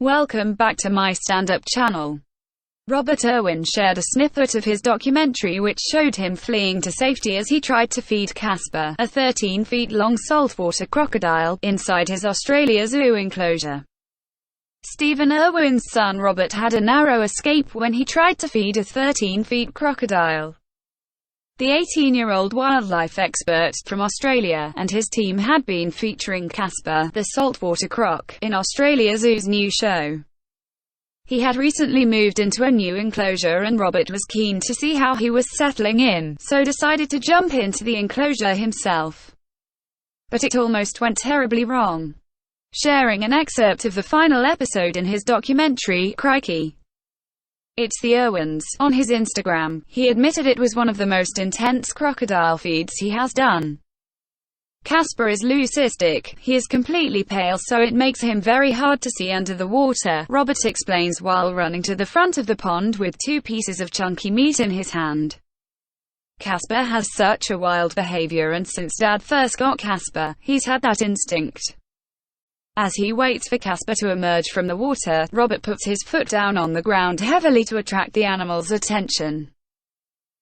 Welcome back to my stand-up channel. Robert Irwin shared a snippet of his documentary which showed him fleeing to safety as he tried to feed Casper, a 13-feet-long saltwater crocodile, inside his Australia Zoo enclosure. Stephen Irwin's son Robert had a narrow escape when he tried to feed a 13-feet crocodile. The 18-year-old wildlife expert from Australia and his team had been featuring Casper, the saltwater croc, in Australia Zoo's new show. He had recently moved into a new enclosure and Robert was keen to see how he was settling in, so decided to jump into the enclosure himself. But it almost went terribly wrong. Sharing an excerpt of the final episode in his documentary, Crikey! It's the Irwins, on his Instagram, he admitted it was one of the most intense crocodile feeds he has done. Casper is leucistic, he is completely pale so it makes him very hard to see under the water, Robert explains while running to the front of the pond with 2 pieces of chunky meat in his hand. Casper has such a wild behavior and since Dad first got Casper, he's had that instinct. As he waits for Casper to emerge from the water, Robert puts his foot down on the ground heavily to attract the animal's attention.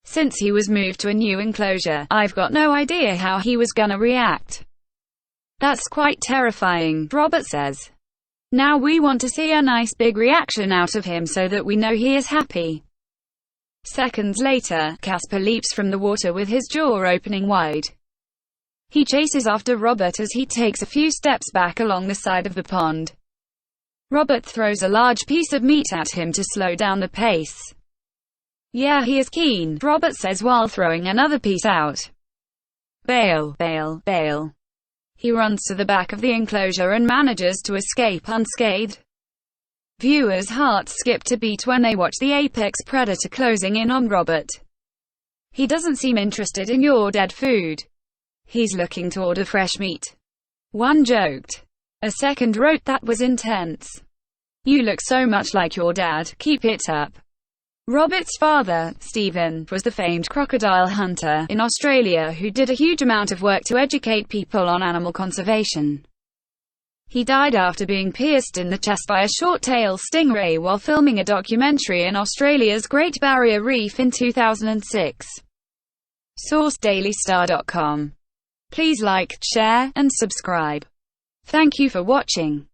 Since he was moved to a new enclosure, I've got no idea how he was gonna react. That's quite terrifying, Robert says. Now we want to see a nice big reaction out of him so that we know he is happy. Seconds later, Casper leaps from the water with his jaw opening wide. He chases after Robert as he takes a few steps back along the side of the pond. Robert throws a large piece of meat at him to slow down the pace. Yeah, he is keen, Robert says while throwing another piece out. Bail, bail, bail. He runs to the back of the enclosure and manages to escape unscathed. Viewers' hearts skip a beat when they watch the apex predator closing in on Robert. He doesn't seem interested in your dead food. He's looking to order fresh meat. One joked. A second wrote that was intense. You look so much like your dad, keep it up. Robert's father, Stephen, was the famed crocodile hunter in Australia who did a huge amount of work to educate people on animal conservation. He died after being pierced in the chest by a short-tailed stingray while filming a documentary in Australia's Great Barrier Reef in 2006. Source: dailystar.com. Please like, share, and subscribe. Thank you for watching.